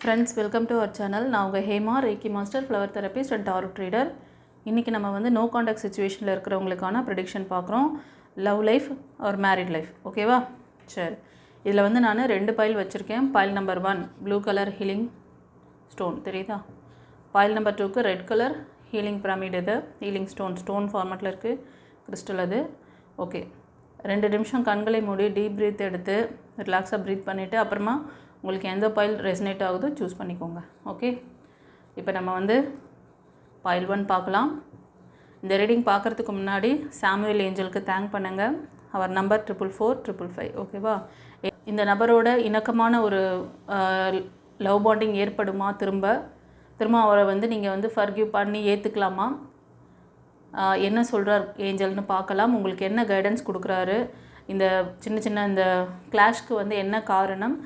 Friends, welcome to our channel. நான் உங்கள் Hema, reiki master, flower therapist and tarot reader. இன்றைக்கி நம்ம வந்து நோ காண்டாக்ட் சுச்சுவேஷனில் இருக்கிறவங்களுக்கான ப்ரெடிக்ஷன் பார்க்குறோம். Love life or married life, ஓகேவா? சரி, இதில் வந்து நான் 2 பைல் வச்சுருக்கேன். File number 1 blue colour healing stone, தெரியுதா? பைல் நம்பர் 2க்கு ரெட் கலர் ஹீலிங் பிரமிட். இது ஹீலிங் ஸ்டோன் ஃபார்மேட்டில் இருக்குது, கிறிஸ்டல் அது. ஓகே, 2 நிமிஷம் கண்களை மூடி டீப் ப்ரீத் எடுத்து ரிலாக்ஸாக ப்ரீத் பண்ணிவிட்டு அப்புறமா உங்களுக்கு எந்த பைல் ரெசனேட் ஆகுதோ சூஸ் பண்ணிக்கோங்க. ஓகே, இப்போ நம்ம வந்து பைல் 1 பார்க்கலாம். இந்த ரீடிங் பார்க்குறதுக்கு முன்னாடி சாமுவேல் ஏஞ்சலுக்கு தேங்க் பண்ணுங்கள். அவர் நம்பர் 44455, ஓகேவா? இந்த நபரோட இணக்கமான ஒரு லவ் பாண்டிங் ஏற்படுமா? திரும்ப அவரை வந்து நீங்கள் வந்து ஃபர்கிவ் பண்ணி ஏற்றுக்கலாமா? என்ன சொல்கிறார் ஏஞ்சல்னு பார்க்கலாம். உங்களுக்கு என்ன கைடன்ஸ் கொடுக்குறாரு? இந்த சின்ன இந்த கிளாஷ்க்கு வந்து என்ன காரணம்?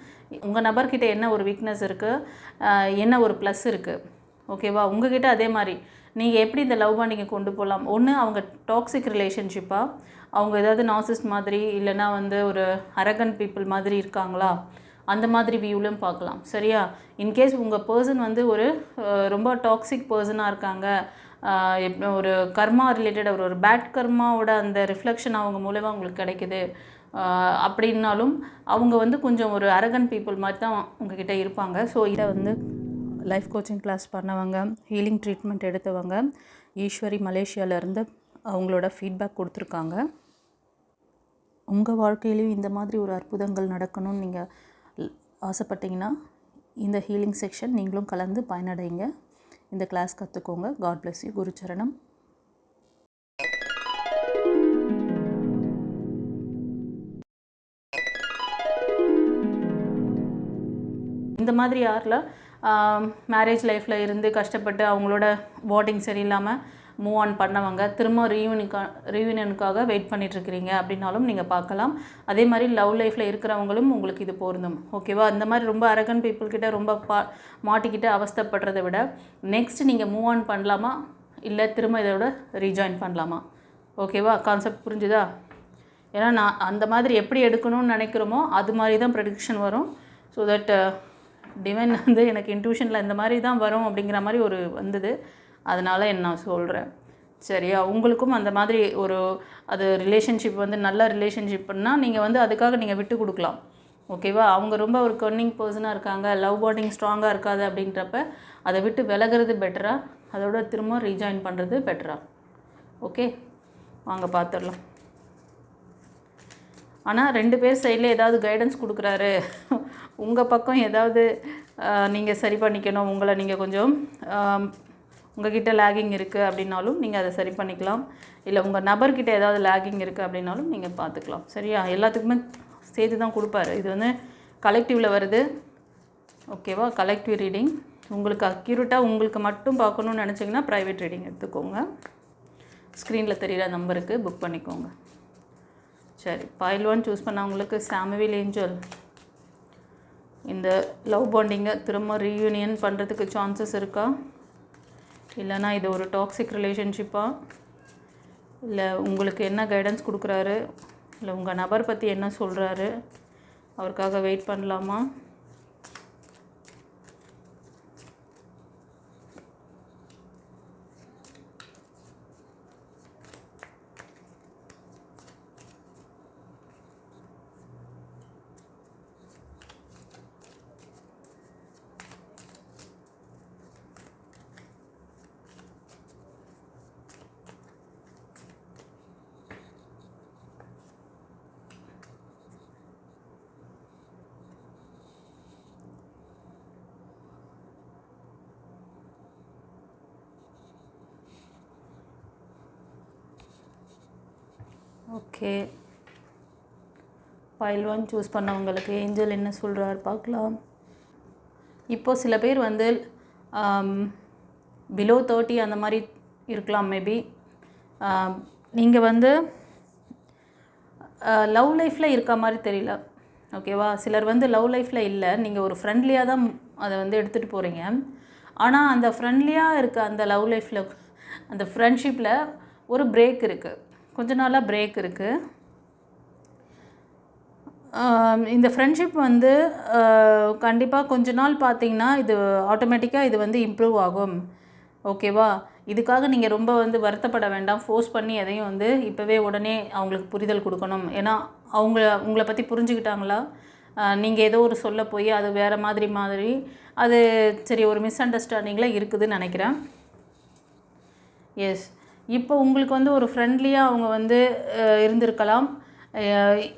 உங்கள் நபர்கிட்ட என்ன ஒரு வீக்னஸ் இருக்குது, என்ன ஒரு ப்ளஸ் இருக்குது, ஓகேவா? உங்ககிட்ட அதே மாதிரி நீங்கள் எப்படி இந்த லவ் பாண்டிங்கை கொண்டு போகலாம்? ஒன்று அவங்க டாக்ஸிக் ரிலேஷன்ஷிப்பாக, அவங்க ஏதாவது நார்சிஸ்ட் மாதிரி, இல்லைனா வந்து ஒரு அரகன்ட் பீப்புள் மாதிரி இருக்காங்களா? அந்த மாதிரி வியூவிலும் பார்க்கலாம், சரியா? இன்கேஸ் உங்கள் பர்சன் வந்து ஒரு ரொம்ப டாக்ஸிக் பர்சனாக இருக்காங்க, ஒரு கர்மா ரிலேட்டட் ஒரு பேட் கர்மாவோட அந்த ரிஃப்ளெக்ஷன் அவங்க மூலமாக உங்களுக்கு கிடைக்குது அப்படின்னாலும் அவங்க வந்து கொஞ்சம் ஒரு அரகன்ட் பீப்புள் மாதிரி தான் உங்ககிட்ட இருப்பாங்க. ஸோ இதை வந்து லைஃப் கோச்சிங் கிளாஸ் பண்ணவங்க, ஹீலிங் ட்ரீட்மெண்ட் எடுத்தவங்க, ஈஸ்வரி மலேசியாவிலேருந்து அவங்களோட ஃபீட்பேக் கொடுத்துருக்காங்க. உங்கள் வாழ்க்கையிலையும் இந்த மாதிரி ஒரு அற்புதங்கள் நடக்கணும்னு நீங்கள் ஆசைப்பட்டீங்கன்னா இந்த ஹீலிங் செக்ஷன் நீங்களும் கலந்து பயனடைங்க. இந்த கிளாஸ் கற்றுக்கோங்க. God bless you. குருச்சரணம். இந்த மாதிரி யாரில் மேரேஜ் லைஃப்பில் இருந்து கஷ்டப்பட்டு அவங்களோட பாண்டிங் சரியில்லாமல் மூவ் ஆன் பண்ணவங்க திரும்ப ரீயூனியனுக்காக வெயிட் பண்ணிகிட்ருக்கிறீங்க அப்படின்னாலும் நீங்கள் பார்க்கலாம். அதே மாதிரி லவ் லைஃப்பில் இருக்கிறவங்களும் உங்களுக்கு இது பொருந்தும், ஓகேவா? இந்த மாதிரி ரொம்ப அரகன் பீப்புள்கிட்ட ரொம்ப மாட்டிக்கிட்டு அவஸ்தைப்படுறதை விட நெக்ஸ்ட் நீங்கள் மூவ் ஆன் பண்ணலாமா, இல்லை திரும்ப இதோட ரீஜாயின் பண்ணலாமா? ஓகேவா? கான்செப்ட் புரிஞ்சுதா? ஏன்னா நான் அந்த மாதிரி எப்படி எடுக்கணும்னு நினைக்கிறோமோ அது மாதிரி தான் ப்ரெடிக்ஷன் வரும். ஸோ தட் டிவைன் வந்து எனக்கு இன்ட்யூஷனில் இந்த மாதிரி தான் வரும் அப்படிங்கிற மாதிரி ஒரு வந்தது, அதனால் நான் சொல்கிறேன், சரியா? உங்களுக்கும் அந்த மாதிரி ஒரு அது ரிலேஷன்ஷிப் வந்து நல்ல ரிலேஷன்ஷிப்னால் நீங்கள் வந்து அதுக்காக நீங்கள் விட்டு கொடுக்கலாம், ஓகேவா? அவங்க ரொம்ப ஒரு கன்னிங் பர்சனாக இருக்காங்க, லவ் பாண்டிங் ஸ்ட்ராங்காக இருக்காது அப்படின்றப்ப அதை விட்டு விலகிறது பெட்டரா, அதோட திரும்ப ரீஜாயின் பண்ணுறது பெட்டரா? ஓகே, வாங்க பார்த்துடலாம். ஆனால் 2 பேர் சைடில் ஏதாவது கைடன்ஸ் கொடுக்குறாரு, உங்கள் பக்கம் ஏதாவது நீங்கள் சரி பண்ணிக்கணும், உங்களை நீங்கள் கொஞ்சம் உங்கள்கிட்ட லேகிங் இருக்குது அப்படின்னாலும் நீங்கள் அதை சரி பண்ணிக்கலாம். இல்லை உங்கள் நபர்கிட்ட ஏதாவது லேகிங் இருக்குது அப்படின்னாலும் நீங்கள் பார்த்துக்கலாம், சரியா? எல்லாத்துக்குமே சேர்த்து தான் கொடுப்பாரு. இது வந்து கலெக்டிவில் வருது, ஓகேவா? Collective reading. உங்களுக்கு அக்யூரேட்டாக உங்களுக்கு மட்டும் பார்க்கணுன்னு நினச்சிங்கன்னா ப்ரைவேட் ரீடிங் எடுத்துக்கோங்க. ஸ்க்ரீனில் தெரிகிற நம்பருக்கு புக் பண்ணிக்கோங்க. சரி, பைல் 1 சூஸ் பண்ணவங்களுக்கு சாமுவேல் ஏஞ்சல் இந்த லவ் பாண்டிங்கை திரும்ப ரீயூனியன் பண்ணுறதுக்கு சான்சஸ் இருக்கா? இல்லைனா இது ஒரு டாக்ஸிக் ரிலேஷன்ஷிப்பாக? இல்லை உங்களுக்கு என்ன கைடன்ஸ் கொடுக்குறாரு? இல்லை உங்கள் நபர் பற்றி என்ன சொல்கிறாரு? அவருக்காக வெயிட் பண்ணலாமா? ஓகே, பைல் 1 சூஸ் பண்ணவங்களுக்கு ஏஞ்சல் என்ன சொல்கிறார் பார்க்கலாம். இப்போது சில பேர் வந்து பிலோ 30 அந்த மாதிரி இருக்கலாம் மேபி. நீங்கள் வந்து லவ் லைஃப்பில் இருக்க மாதிரி தெரியல, ஓகேவா? சிலர் வந்து லவ் லைஃப்பில் இல்லை, நீங்கள் ஒரு ஃப்ரெண்ட்லியாக தான் அதை வந்து எடுத்துகிட்டு போகிறீங்க. ஆனால் அந்த ஃப்ரெண்ட்லியாக இருக்க அந்த லவ் லைஃப்பில், அந்த ஃப்ரெண்ட்ஷிப்பில் ஒரு பிரேக் இருக்குது, கொஞ்ச நாளாக பிரேக் இருக்குது. இந்த ஃப்ரெண்ட்ஷிப் வந்து கண்டிப்பாக கொஞ்ச நாள் பார்த்தீங்கன்னா இது ஆட்டோமேட்டிக்காக இது வந்து இம்ப்ரூவ் ஆகும். ஓகேவா? இதுக்காக நீங்கள் ரொம்ப வந்து வருத்தப்பட வேண்டாம். ஃபோர்ஸ் பண்ணி எதையும் வந்து இப்போவே உடனே அவங்களுக்கு புரிதல் கொடுக்கணும். ஏன்னா உங்களை பற்றி புரிஞ்சுக்கிட்டாங்களா? நீங்கள் ஏதோ ஒரு சொல்ல போய் அது வேறு மாதிரி அது சரி ஒரு மிஸ் அண்டர்ஸ்டாண்டிங்கில் இருக்குதுன்னு நினைக்கிறேன். எஸ், இப்போ உங்களுக்கு வந்து ஒரு ஃப்ரெண்ட்லியாக அவங்க வந்து இருந்திருக்கலாம்.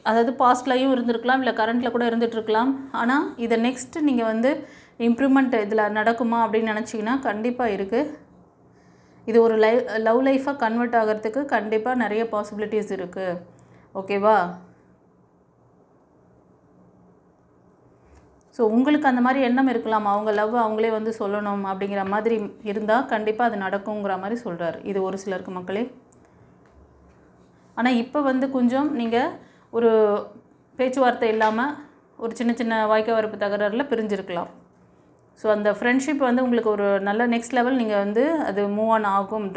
அதாவது பாஸ்ட்லையும் இருந்திருக்கலாம், இல்லை கரண்ட்டில் கூட இருந்துகிட்ருக்கலாம். ஆனால் இதை நெக்ஸ்ட்டு நீங்கள் வந்து இம்ப்ரூவ்மெண்ட் இதில் நடக்குமா அப்படின்னு நினச்சிங்கன்னா கண்டிப்பாக இருக்குது. இது ஒரு லவ் லைஃபாக கன்வெர்ட் ஆகிறதுக்கு கண்டிப்பாக நிறைய பாசிபிலிட்டிஸ் இருக்குது. ஓகேவா? ஸோ உங்களுக்கு அந்த மாதிரி எண்ணம் இருக்கலாம், அவங்க லவ் அவங்களே வந்து சொல்லணும் அப்படிங்கிற மாதிரி இருந்தால் கண்டிப்பாக அது நடக்குங்கிற மாதிரி சொல்கிறார். இது ஒரு சிலருக்கு மக்களே. ஆனால் இப்போ வந்து கொஞ்சம் நீங்கள் ஒரு பேச்சுவார்த்தை இல்லாமல் ஒரு சின்ன சின்ன வாய்க்கா வரப்பு தகராறில் பிரிஞ்சிருக்கலாம். ஸோ அந்த ஃப்ரெண்ட்ஷிப் வந்து உங்களுக்கு ஒரு நல்ல நெக்ஸ்ட் லெவல் நீங்கள் வந்து அது மூவ் ஆன் ஆகும்,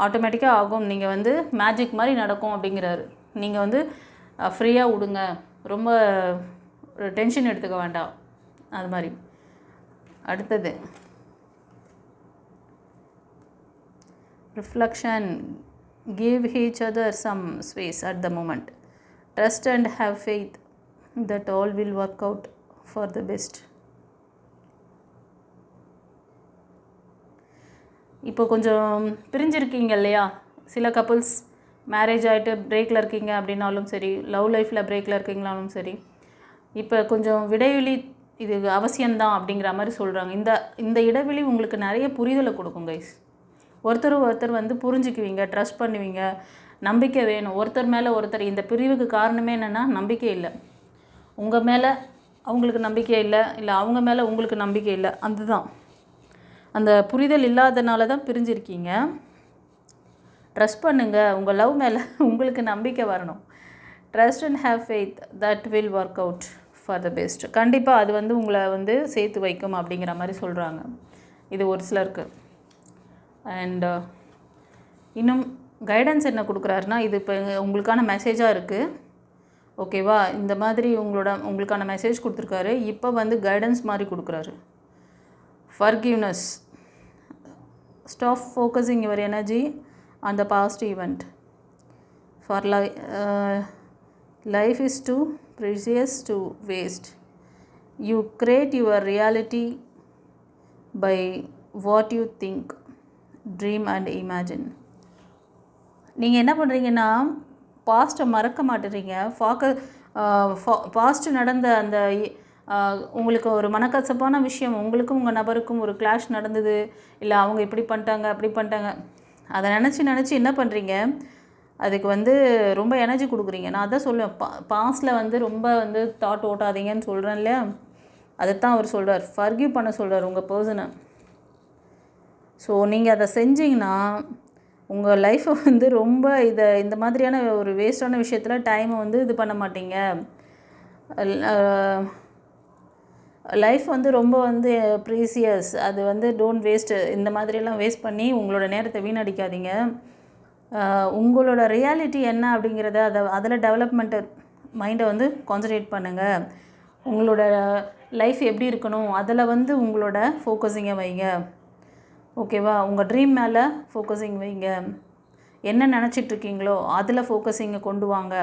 ஆட்டோமேட்டிக்காக ஆகும். நீங்கள் வந்து மேஜிக் மாதிரி நடக்கும் அப்படிங்கிறாரு. நீங்கள் வந்து ஃப்ரீயாக விடுங்க, ரொம்ப டென்ஷன் எடுத்துக்க வேண்டாம், அது மாதிரி. அடுத்தது reflection. Give each other some space at the moment. Trust and have faith that all will work out for the best. இப்போ கொஞ்சம் பிரிஞ்சிருக்கீங்க இல்லையா? சில கப்புள்ஸ் மேரேஜ் ஆகிட்டு பிரேக்கில் இருக்கீங்க அப்படின்னாலும் சரி, லவ் லைஃப்பில் பிரேக்கில் இருக்கீங்களாலும் சரி, இப்போ கொஞ்சம் இடைவெளி இது அவசியம்தான் அப்படிங்கிற மாதிரி சொல்கிறாங்க. இந்த இடைவெளி உங்களுக்கு நிறைய புரிதலை கொடுக்கும் கைஸ். ஒருத்தர் வந்து புரிஞ்சுக்குவீங்க, ட்ரஸ்ட் பண்ணுவீங்க, நம்பிக்கை வேணும் ஒருத்தர் மேலே ஒருத்தர். இந்த பிரிவுக்கு காரணமே என்னென்னா நம்பிக்கை இல்லை. உங்கள் மேலே அவங்களுக்கு நம்பிக்கை இல்லை, இல்லை அவங்க மேலே உங்களுக்கு நம்பிக்கை இல்லை. அதுதான் அந்த புரிதல் இல்லாதனால தான் பிரிஞ்சிருக்கீங்க. ட்ரஸ்ட் பண்ணுங்கள், உங்கள் லவ் மேலே உங்களுக்கு நம்பிக்கை வரணும். Trust and have faith that will work out for the best. கண்டிப்பாக அது வந்து உங்களை வந்து சேர்த்து வைக்கும் அப்படிங்கிற மாதிரி சொல்கிறாங்க. இது ஒரு சிலருக்கு. அண்ட் இன்னும் கைடன்ஸ் என்ன கொடுக்குறாருன்னா, இது இப்போ உங்களுக்கான மெசேஜாக இருக்குது. ஓகேவா? இந்த மாதிரி உங்களுக்கான மெசேஜ் கொடுத்துருக்காரு. இப்போ வந்து கைடன்ஸ் மாதிரி கொடுக்குறாரு. Forgiveness. Stop focusing your energy on the past event. For life is too precious to waste. You create your reality by what you think, dream and imagine. நீங்கள் என்ன பண்ணுறீங்கன்னா, பாஸ்ட்டை மறக்க மாட்டேறீங்க. பாஸ்ட்டு நடந்த அந்த உங்களுக்கு ஒரு மனக்கசப்பான விஷயம், உங்களுக்கும் உங்கள் நபருக்கும் ஒரு கிளாஷ் நடந்தது, இல்லை அவங்க இப்படி பண்ணிட்டாங்க அப்படி பண்ணிட்டாங்க, அதை நினச்சி என்ன பண்ணுறீங்க, அதுக்கு வந்து ரொம்ப எனர்ஜி கொடுக்குறீங்க. நான் அதான் சொல்லுவேன், பாஸ்ட்டில் வந்து ரொம்ப வந்து தாட் ஓட்டாதீங்கன்னு சொல்கிறேன் இல்லையா? அதைத்தான் அவர் சொல்கிறார். ஃபர்கிவ் பண்ண சொல்கிறார் உங்கள் பர்சனை. ஸோ நீங்கள் அதை செஞ்சிங்கன்னா உங்கள் லைஃப்பை வந்து ரொம்ப இந்த மாதிரியான ஒரு வேஸ்டான விஷயத்தில் டைமை வந்து இது பண்ண மாட்டீங்க. லைஃப் வந்து ரொம்ப வந்து ப்ரீசியஸ். அது வந்து டோன்ட் வேஸ்ட்டு. இந்த மாதிரியெல்லாம் வேஸ்ட் பண்ணி உங்களோட நேரத்தை வீணடிக்காதீங்க. உங்களோட ரியாலிட்டி என்ன அப்படிங்கிறத அதில் டெவலப்மெண்ட்டு மைண்டை வந்து கான்சன்ட்ரேட் பண்ணுங்கள். உங்களோட லைஃப் எப்படி இருக்கணும் அதில் வந்து உங்களோட ஃபோக்கஸிங்கை வைங்க. ஓகேவா? உங்கள் ட்ரீம் மேலே ஃபோக்கஸிங் வைங்க. என்ன நினச்சிட்ருக்கீங்களோ அதில் ஃபோக்கஸிங்கை கொண்டு வாங்க.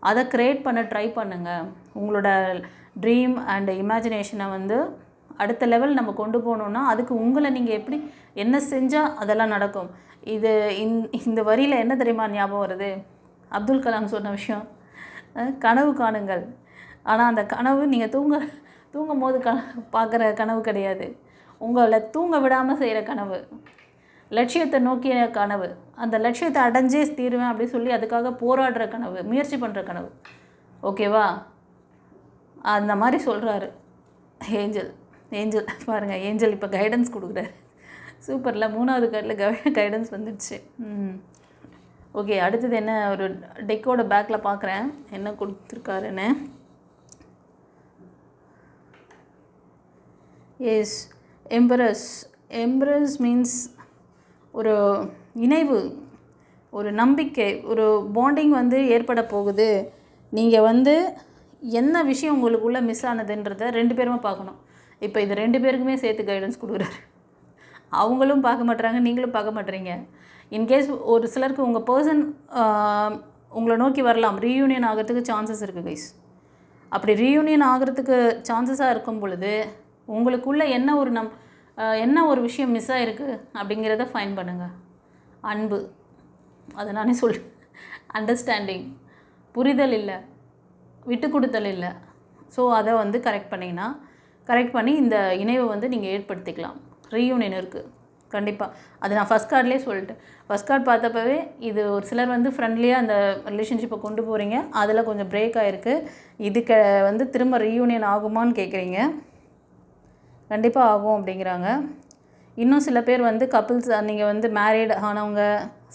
அதை க்ரியேட் பண்ண ட்ரை பண்ணுங்கள். உங்களோட ட்ரீம் அண்ட் இமேஜினேஷனை வந்து அடுத்த லெவல் நம்ம கொண்டு போகணுன்னா அதுக்கு உங்களை நீங்கள் எப்படி என்ன செஞ்சால் அதெல்லாம் நடக்கும். இந்த வரியில் என்ன தெரியுமா ஞாபகம் வருது? அப்துல் கலாம் சொன்ன விஷயம், கனவு காணுங்கள். ஆனால் அந்த கனவு நீங்கள் தூங்கும் போது பார்க்குற கனவு கிடையாது, உங்களை தூங்க விடாமல் செய்கிற கனவு, லட்சியத்தை நோக்கிய கனவு, அந்த லட்சியத்தை அடைஞ்சே தீருவேன் அப்படின்னு சொல்லி அதுக்காக போராடுற கனவு, முயற்சி பண்ணுற கனவு. ஓகேவா? அந்த மாதிரி சொல்கிறாரு ஏஞ்சல் பாருங்கள். ஏஞ்சல் இப்போ கைடன்ஸ் கொடுக்குறாரு. சூப்பரில் 3வது கார்டில் கைடன்ஸ் வந்துடுச்சு. ஓகே, அடுத்தது என்ன, ஒரு டெக்கோட பேக்கில் பார்க்குறேன் என்ன கொடுத்துருக்காருன்னு. எஸ், எம்பரஸ் மீன்ஸ் ஒரு இணைவு, ஒரு நம்பிக்கை, ஒரு பாண்டிங் வந்து ஏற்பட போகுது. நீங்கள் வந்து என்ன விஷயம் உங்களுக்குள்ளே மிஸ் ஆனதுன்றதை 2 பேருமே பார்க்கணும். இப்போ இது 2 பேருக்குமே சேர்த்து கைடன்ஸ் கொடுக்குறாரு. அவங்களும் பார்க்க மாட்றாங்க, நீங்களும் பார்க்க மாட்றீங்க. இன்கேஸ் ஒரு சிலருக்கு உங்கள் பர்சன் உங்களை நோக்கி வரலாம், ரீயூனியன் ஆகிறதுக்கு சான்சஸ் இருக்குது கைஸ். அப்படி ரீயூனியன் ஆகிறதுக்கு சான்சஸாக இருக்கும் பொழுது உங்களுக்குள்ளே என்ன ஒரு விஷயம் மிஸ் ஆகிருக்கு அப்படிங்கிறத ஃபைன் பண்ணுங்கள். அன்பு, அதை நானே அண்டர்ஸ்டாண்டிங், புரிதல் இல்லை, விட்டு கொடுத்தல் இல்லை. ஸோ அதை வந்து கரெக்ட் பண்ணி இந்த இணைவை வந்து நீங்கள் ஏற்படுத்திக்கலாம். ரீயூனியன் இருக்குது கண்டிப்பாக. அது நான் ஃபஸ்ட் கார்ட்லேயே சொல்லிட்டேன். ஃபஸ்ட் கார்டு பார்த்தப்பவே இது ஒரு சிலர் வந்து ஃப்ரெண்ட்லியாக அந்த ரிலேஷன்ஷிப்பை கொண்டு போகிறீங்க, அதில் கொஞ்சம் பிரேக் ஆகிருக்கு. இதுக்கு வந்து திரும்ப ரீயூனியன் ஆகுமான்னு கேட்குறீங்க. கண்டிப்பாக ஆகும் அப்படிங்கிறாங்க. இன்னும் சில பேர் வந்து கப்புள்ஸ், நீங்கள் வந்து மேரீட் ஆனவங்க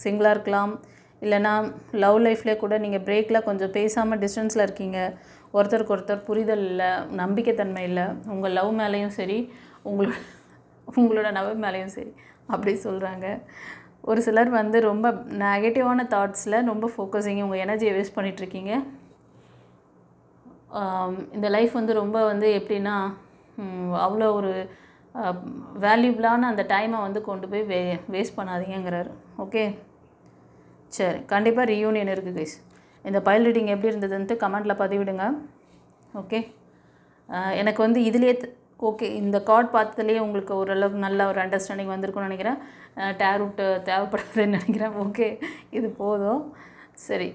சிங்கிளாக இருக்கலாம், இல்லைனா லவ் லைஃப்லேயே கூட நீங்கள் பிரேக்கில் கொஞ்சம் பேசாமல் டிஸ்டன்ஸில் இருக்கீங்க. ஒருத்தருக்கு ஒருத்தர் புரிதல் இல்லை, நம்பிக்கைத்தன்மை இல்லை, உங்கள் லவ் மேலேயும் சரி உங்களோட நவ் மேலேயும் சரி அப்படி சொல்கிறாங்க. ஒரு சிலர் வந்து ரொம்ப நெகட்டிவான தாட்ஸில் ரொம்ப ஃபோக்கஸிங், உங்கள் எனர்ஜியை வேஸ்ட் பண்ணிகிட்ருக்கீங்க. இந்த லைஃப் வந்து ரொம்ப வந்து எப்படின்னா அவ்வளோ ஒரு வேல்யூபிளான அந்த டைமை வந்து கொண்டு போய் வேஸ்ட் பண்ணாதீங்கிறாரு. ஓகே, சரி, கண்டிப்பாக ரீயூனியன் இருக்குது கைஸ். இந்த பைல் ரீடிங் எப்படி இருந்ததுன்ட்டு கமெண்ட்டில் பதிவிடுங்க. ஓகே, எனக்கு வந்து இதுலேயே ஓகே, இந்த கார்ட் பார்த்ததுலேயே உங்களுக்கு ஓரளவுக்கு நல்ல ஒரு அண்டர்ஸ்டாண்டிங் வந்திருக்கும்னு நினைக்கிறேன். டேரூட் தேவைப்படுதுன்னு நினைக்கிறேன். ஓகே, இது போதும். சரி,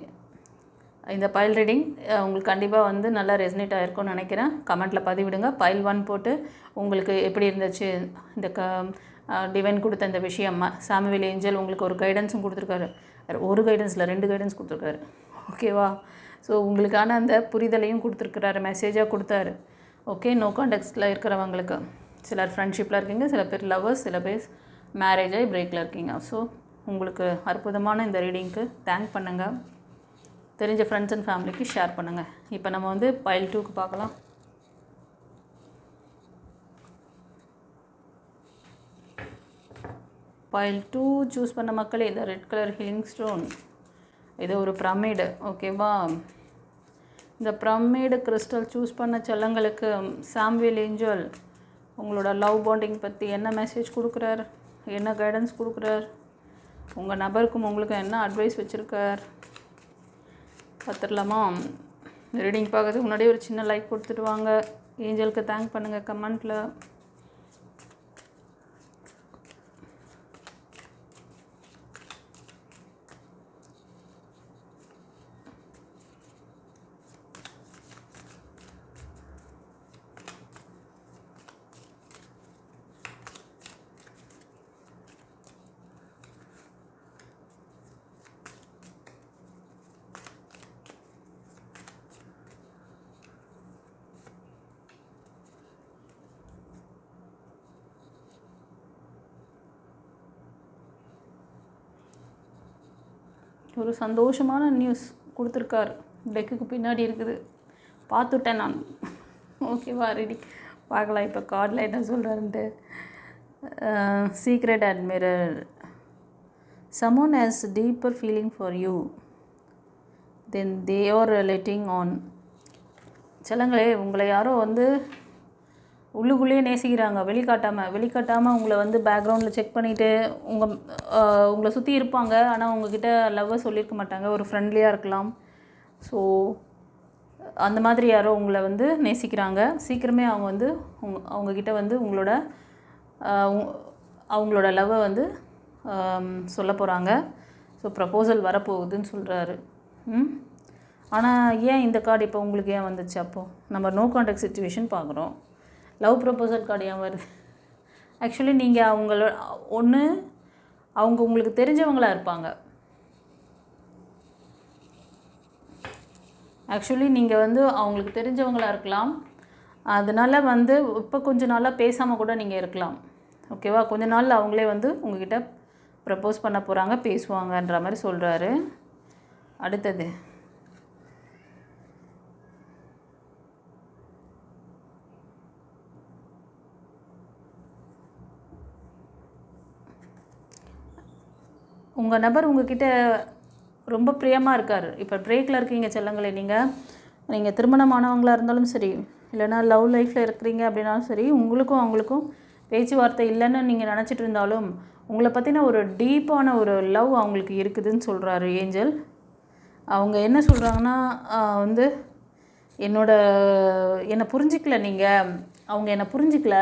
இந்த பைல் ரீடிங் உங்களுக்கு கண்டிப்பாக வந்து நல்லா ரெசனேட் ஆகிருக்கும்னு நினைக்கிறேன். கமெண்ட்டில் பதிவிடுங்க. பைல் 1 போட்டு உங்களுக்கு எப்படி இருந்துச்சு, இந்த டிவைன் கொடுத்த இந்த விஷயம். சாமுவேல் ஏஞ்சல் உங்களுக்கு ஒரு கைடன்ஸும் கொடுத்துருக்காரு. ஒரு கைடன்ஸில் 2 கைடன்ஸ் கொடுத்துருக்காரு. ஓகேவா? ஸோ உங்களுக்கான அந்த புரிதலையும் கொடுத்துருக்குறாரு, மெசேஜாக கொடுத்தாரு. ஓகே, நோ கான்டெக்ஸ்டில் இருக்கிறவங்களுக்கு, சிலர் ஃப்ரெண்ட்ஷிப்பில் இருக்கீங்க, சில பேர் லவ்வர்ஸ், சில பேர் மேரேஜ் ஆகி பிரேக்கில் இருக்கீங்க. ஸோ உங்களுக்கு அற்புதமான இந்த ரீடிங்க்கு தேங்க் பண்ணுங்கள். தெரிஞ்ச ஃப்ரெண்ட்ஸ் அண்ட் ஃபேமிலிக்கு ஷேர் பண்ணுங்கள். இப்போ நம்ம வந்து பைல் 2க்கு பார்க்கலாம். பைல் 2 சூஸ் பண்ண மக்களே, இந்த ரெட் கலர் ஹீலிங் ஸ்டோன், இது ஒரு பிரமிடு. ஓகேவா? இந்த பிரமிடு கிறிஸ்டல் சூஸ் பண்ண செல்லங்களுக்கு சாமுவேல் ஏஞ்சல் உங்களோட லவ் பாண்டிங் பற்றி என்ன மெசேஜ் கொடுக்குறார், என்ன கைடன்ஸ் கொடுக்குறார், உங்கள் நபருக்கும் உங்களுக்கும் என்ன அட்வைஸ் வச்சுருக்கார் பார்த்துடலாமா? ரீடிங் பார்க்கறதுக்கு முன்னாடி ஒரு சின்ன லைக் கொடுத்துட்டு வாங்க. ஏஞ்சலுக்கு தேங்க் பண்ணுங்கள் கமெண்ட்டில். ஒரு சந்தோஷமான நியூஸ் கொடுத்துருக்காரு. டெக்குக்கு பின்னாடி இருக்குது, பார்த்துட்டேன் நான். ஓகேவா? ரெடி பார்க்கலாம் இப்போ கார்டில் என்ன சொல்கிறாருன்ட்டு. Secret admirer, someone has deeper feeling for you then they are letting on. செல்லங்களே, உங்களை யாரோ வந்து உள்ளுக்குள்ளேயே நேசிக்கிறாங்க, வெளிக்காட்டாமல் உங்களை வந்து பேக்ரவுண்டில் செக் பண்ணிவிட்டு உங்களை சுற்றி இருப்பாங்க. ஆனால் உங்ககிட்ட லவ்வை சொல்லியிருக்க மாட்டாங்க, ஒரு ஃப்ரெண்ட்லியாக இருக்கலாம். ஸோ அந்த மாதிரி யாரோ உங்களை வந்து நேசிக்கிறாங்க. சீக்கிரமே அவங்க வந்து அவங்கக்கிட்ட வந்து அவங்களோட லவ்வை வந்து சொல்ல போகிறாங்க. ஸோ ப்ரப்போசல் வரப்போகுதுன்னு சொல்கிறாரு. ஆனால் ஏன் இந்த கார்டு இப்போ உங்களுக்கு ஏன் வந்துச்சு? அப்போது நம்ம நோ கான்டாக்ட் சிச்சுவேஷன் பார்க்குறோம், லவ் ப்ரப்போசல் கார்டு ஏன் வருது? ஆக்சுவலி நீங்கள் அவங்க உங்களுக்கு தெரிஞ்சவங்களாக இருப்பாங்க. ஆக்சுவலி நீங்கள் வந்து அவங்களுக்கு தெரிஞ்சவங்களாக இருக்கலாம். அதனால் வந்து இப்போ கொஞ்ச நாளாக பேசாமல் கூட நீங்கள் இருக்கலாம். ஓகேவா? கொஞ்ச நாளில் அவங்களே வந்து உங்ககிட்ட ப்ரப்போஸ் பண்ண போகிறாங்க, பேசுவாங்கன்ற மாதிரி சொல்கிறாரு. அடுத்தது உங்கள் நபர் உங்ககிட்ட ரொம்ப பிரியமாக இருக்கார். இப்போ பிரேக்கில் இருக்கீங்க செல்லங்களே, நீங்கள் நீங்கள் திருமணமானவங்களாக இருந்தாலும் சரி, இல்லைனா லவ் லைஃப்பில் இருக்கிறீங்க அப்படின்னாலும் சரி, உங்களுக்கும் அவங்களுக்கும் பேச்சுவார்த்தை இல்லைன்னு நீங்கள் நினச்சிட்டு இருந்தாலும் உங்களை பற்றின ஒரு டீப்பான ஒரு லவ் அவங்களுக்கு இருக்குதுன்னு சொல்கிறாரு ஏஞ்சல். அவங்க என்ன சொல்கிறாங்கன்னா வந்து என்னை புரிஞ்சிக்கல நீங்கள், அவங்க என்னை புரிஞ்சிக்கல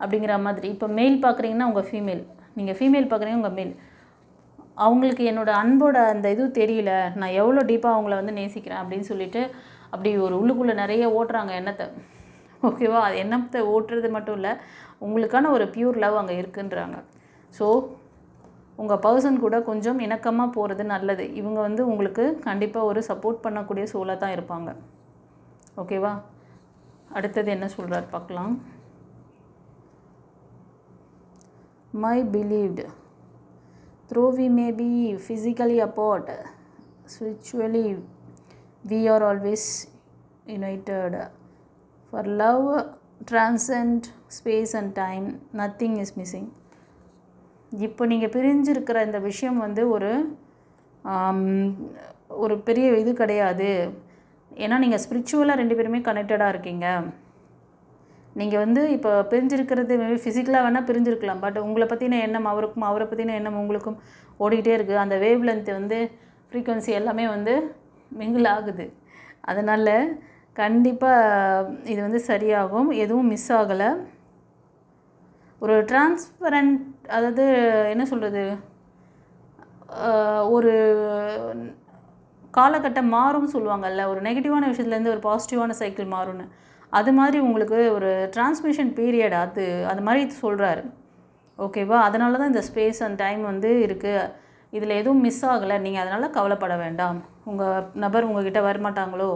அப்படிங்கிற மாதிரி. இப்போ மெயில் பார்க்குறீங்கன்னா உங்கள் ஃபீமேல், நீங்கள் ஃபீமேல் பார்க்குறீங்க உங்கள் மேல், அவங்களுக்கு என்னோடய அன்போட அந்த இது தெரியல, நான் எவ்வளோ டீப்பாக அவங்கள வந்து நேசிக்கிறேன் அப்படின்னு சொல்லிட்டு அப்படி ஒரு உள்ளுக்குள்ளே நிறைய ஓட்டுறாங்க எண்ணத்தை. ஓகேவா? அது எண்ணத்தை ஓட்டுறது மட்டும் இல்லை, உங்களுக்கான ஒரு பியூர் லவ் அங்கே இருக்குன்றாங்க. ஸோ உங்கள் பர்சன் கூட கொஞ்சம் இணக்கமாக போகிறது நல்லது. இவங்க வந்து உங்களுக்கு கண்டிப்பாக ஒரு சப்போர்ட் பண்ணக்கூடிய சூழலாக தான் இருப்பாங்க. ஓகேவா? அடுத்தது என்ன சொல்கிறார் பார்க்கலாம். My believed though we may be physically apart, spiritually we are always united. For love transcends space and time, nothing is missing. இப்போ நீங்கள் பிரிஞ்சிருக்கிற இந்த விஷயம் வந்து ஒரு பெரிய இது கிடையாது. ஏன்னா நீங்கள் ஸ்பிரிச்சுவலாக 2 பேருமே கனெக்டடாக இருக்கீங்க. நீங்கள் வந்து இப்போ பிரிஞ்சிருக்கிறது மேபி ஃபிசிக்கலாக வேணால் பிரிஞ்சிருக்கலாம், பட் உங்களை பற்றின எண்ணம் அவருக்கும், அவரை பற்றின எண்ணம் உங்களுக்கும் ஓடிக்கிட்டே இருக்குது. அந்த வேவ் லென்த் வந்து ஃப்ரீக்குவன்சி எல்லாமே வந்து மிங்கிள் ஆகுது. அதனால் கண்டிப்பாக இது வந்து சரியாகும், எதுவும் மிஸ் ஆகலை. ஒரு டிரான்ஸ்பரண்ட், அதாவது என்ன சொல்கிறது, ஒரு காலகட்டம் மாறும்னு சொல்லுவாங்கள்ல, ஒரு நெகட்டிவான விஷயத்துலேருந்து ஒரு பாசிட்டிவான சைக்கிள் மாறும்னு, அது மாதிரி உங்களுக்கு ஒரு டிரான்ஸ்மிஷன் பீரியட் அது மாதிரி சொல்கிறாரு. ஓகேவா? அதனால தான் இந்த ஸ்பேஸ் அண்ட் டைம் வந்து இருக்குது. இதில் எதுவும் மிஸ் ஆகலை, நீங்கள் அதனால் கவலைப்பட வேண்டாம். உங்கள் நபர் உங்கள்கிட்ட வரமாட்டாங்களோ,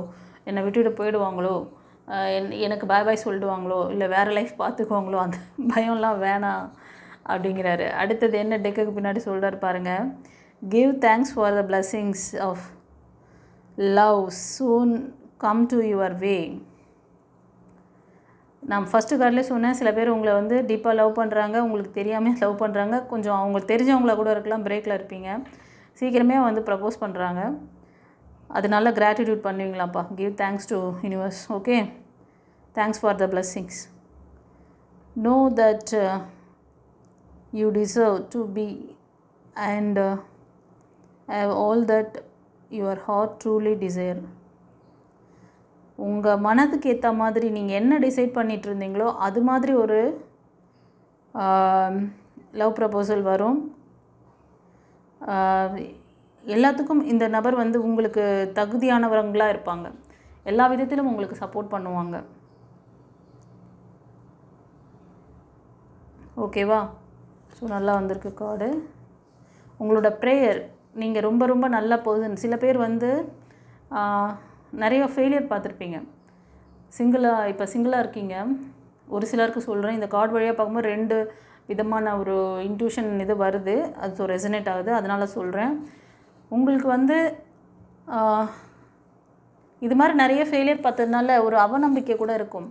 என்னை விட்டுட்டு போயிடுவாங்களோ, எனக்கு பாய் பாய் சொல்லிடுவாங்களோ, இல்லை வேறு லைஃப் பார்த்துக்குவாங்களோ, அந்த பயம்லாம் வேணாம் அப்படிங்கிறாரு. அடுத்தது என்ன டெக்குக்கு பின்னாடி சொல்கிறார் பாருங்கள். Give thanks for the blessings of love soon come to your way. நான் ஃபஸ்ட்டு கார்டிலே சொன்னேன், சில பேர் உங்களை வந்து டீப்பாக லவ் பண்ணுறாங்க, உங்களுக்கு தெரியாமல் லவ் பண்ணுறாங்க, கொஞ்சம் அவங்களுக்கு தெரிஞ்சவங்களா கூட இருக்கலாம், பிரேக்கில் இருப்பீங்க, சீக்கிரமே வந்து ப்ரப்போஸ் பண்ணுறாங்க, அதனால கிராட்டிடியூட் பண்ணுவீங்களாப்பா. Give thanks to universe. Okay, thanks for the blessings. Know that you deserve to be and have all that your heart truly desire. உங்கள் மனதுக்கு ஏற்ற மாதிரி நீங்கள் என்ன டிசைட் பண்ணிகிட்டு இருந்தீங்களோ அது மாதிரி ஒரு லவ் ப்ரப்போசல் வரும். எல்லாத்துக்கும் இந்த நபர் வந்து உங்களுக்கு தகுதியானவங்களாக இருப்பாங்க, எல்லா விதத்திலும் உங்களுக்கு சப்போர்ட் பண்ணுவாங்க. ஓகேவா? ஸோ நல்லா வந்திருக்கு கார்டு. உங்களோட ப்ரேயர், நீங்கள் ரொம்ப ரொம்ப நல்ல பர்சன். சில பேர் வந்து நிறைய ஃபெயிலியர் பார்த்துருப்பீங்க, இப்போ சிங்கிளாக இருக்கீங்க. ஒரு சிலருக்கு சொல்கிறேன், இந்த கார்டு வழியாக பார்க்கும்போது 2 விதமான ஒரு இன்ட்யூஷன் இது வருது, அது ரெசனேட் ஆகுது, அதனால் சொல்கிறேன். உங்களுக்கு வந்து இது மாதிரி நிறைய ஃபெயிலியர் பார்த்ததுனால ஒரு அவநம்பிக்கை கூட இருக்கும்.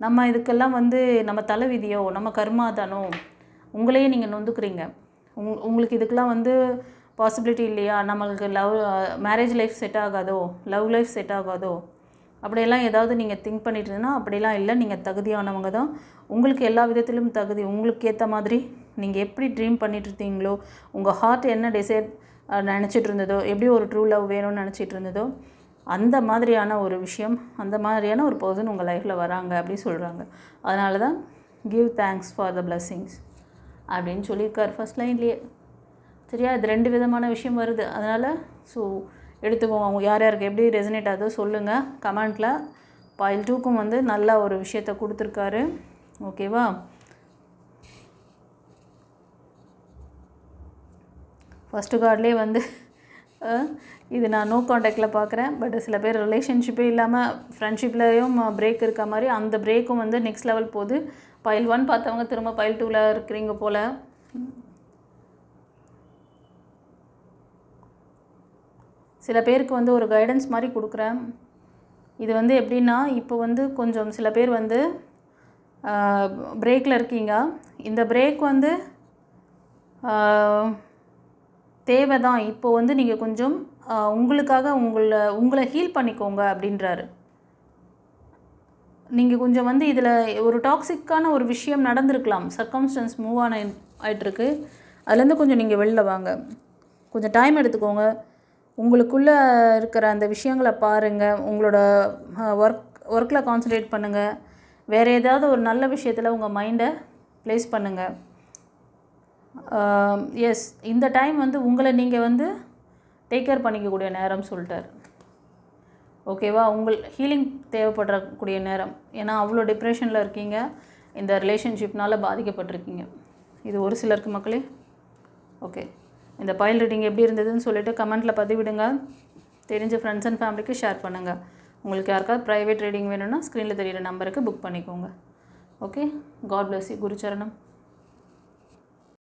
நம்ம இதுக்கெல்லாம் வந்து நம்ம தலைவிதியோ, நம்ம கர்மா தானோ, உங்களையே நீங்கள் நொந்துக்கிறீங்க. உங்களுக்கு இதுக்கெல்லாம் வந்து பாசிபிலிட்டி இல்லையா, நம்மளுக்கு மேரேஜ் லைஃப் செட் ஆகாதோ, லவ் லைஃப் செட் ஆகாதோ, அப்படியெல்லாம் ஏதாவது நீங்கள் திங்க் பண்ணிட்டு இருந்தீங்கன்னா அப்படிலாம் இல்லை. நீங்கள் தகுதியானவங்க தான், உங்களுக்கு எல்லா விதத்திலும் தகுதி. உங்களுக்கு ஏற்ற மாதிரி நீங்கள் எப்படி ட்ரீம் பண்ணிட்டு இருந்தீங்களோ, உங்கள் ஹார்ட் என்ன டிசைட் நினச்சிட்டு இருந்ததோ, எப்படி ஒரு ட்ரூ லவ் வேணும்னு நினச்சிட்டு இருந்ததோ, அந்த மாதிரியான ஒரு விஷயம், அந்த மாதிரியான ஒரு பர்சன் உங்கள் லைஃப்பில் வராங்க அப்படின்னு சொல்கிறாங்க. அதனால தான் give thanks for the blessings அப்படின்னு சொல்லியிருக்கார் ஃபர்ஸ்ட் லைன்லேயே. சரியா? இது 2 விதமான விஷயம் வருது, அதனால் ஸோ எடுத்துக்கோங்க. அவங்க யார் யாருக்கு எப்படி ரெசனேட் ஆகுதோ சொல்லுங்கள் கமெண்ட்டில். பாயில் 2க்கும் வந்து நல்ல ஒரு விஷயத்தை கொடுத்துருக்காரு. ஓகேவா? ஃபஸ்ட்டு கார்ட்லேயே வந்து இது நான் நோ காண்டாக்டில் பார்க்குறேன், பட் சில பேர் ரிலேஷன்ஷிப்பே இல்லாமல் ஃப்ரெண்ட்ஷிப்லேயும் பிரேக் இருக்க மாதிரி, அந்த பிரேக்கும் வந்து நெக்ஸ்ட் லெவல் போகுது. பாயில் 1 பார்த்தவங்க திரும்ப பாயில் 2ல் இருக்கிறீங்க போல். சில பேருக்கு வந்து ஒரு கைடன்ஸ் மாதிரி கொடுக்குறேன். இது வந்து எப்படின்னா, இப்போ வந்து கொஞ்சம் சில பேர் வந்து பிரேக்கில் இருக்கீங்க. இந்த பிரேக் வந்து தேவை தான். இப்போ வந்து நீங்கள் கொஞ்சம் உங்களுக்காக உங்களை ஹீல் பண்ணிக்கோங்க அப்படின்றாரு. நீங்கள் கொஞ்சம் வந்து இதில் ஒரு டாக்ஸிக்கான ஒரு விஷயம் நடந்திருக்கலாம், சர்க்கம்ஸ்டன்ஸ் மூவ் ஆகிட்டுருக்கு, அதுலேருந்து கொஞ்சம் நீங்கள் வெளில வாங்க, கொஞ்சம் டைம் எடுத்துக்கோங்க, உங்களுக்குள்ளே இருக்கிற அந்த விஷயங்களை பாருங்கள், உங்களோட ஒர்க்கில் கான்சன்ட்ரேட் பண்ணுங்கள், வேறு ஏதாவது ஒரு நல்ல விஷயத்தில் உங்கள் மைண்டை ப்ளேஸ் பண்ணுங்கள். எஸ், இந்த டைம் வந்து உங்களை நீங்கள் வந்து டேக் கேர் பண்ணிக்கக்கூடிய நேரம் சொல்லிட்டார். ஓகேவா? ஹீலிங் தேவைப்படக்கூடிய நேரம். ஏன்னா அவ்வளோ டிப்ரெஷனில் இருக்கீங்க, இந்த ரிலேஷன்ஷிப்னால் பாதிக்கப்பட்டிருக்கீங்க. இது ஒரு சிலருக்கு மக்களே. ஓகே, இந்த பைல் ரீடிங் எப்படி இருந்ததுன்னு சொல்லிவிட்டு கமெண்ட்டில் பதிவிடுங்க. தெரிஞ்ச ஃப்ரெண்ட்ஸ் அண்ட் ஃபேமிலிக்கு ஷேர் பண்ணுங்கள். உங்களுக்கு யாருக்காவது ப்ரைவேட் ரீடிங் வேணும்னா ஸ்க்ரீனில் தெரியிற நம்பருக்கு புக் பண்ணிக்கோங்க. Okay, god bless you. குருச்சரணம்.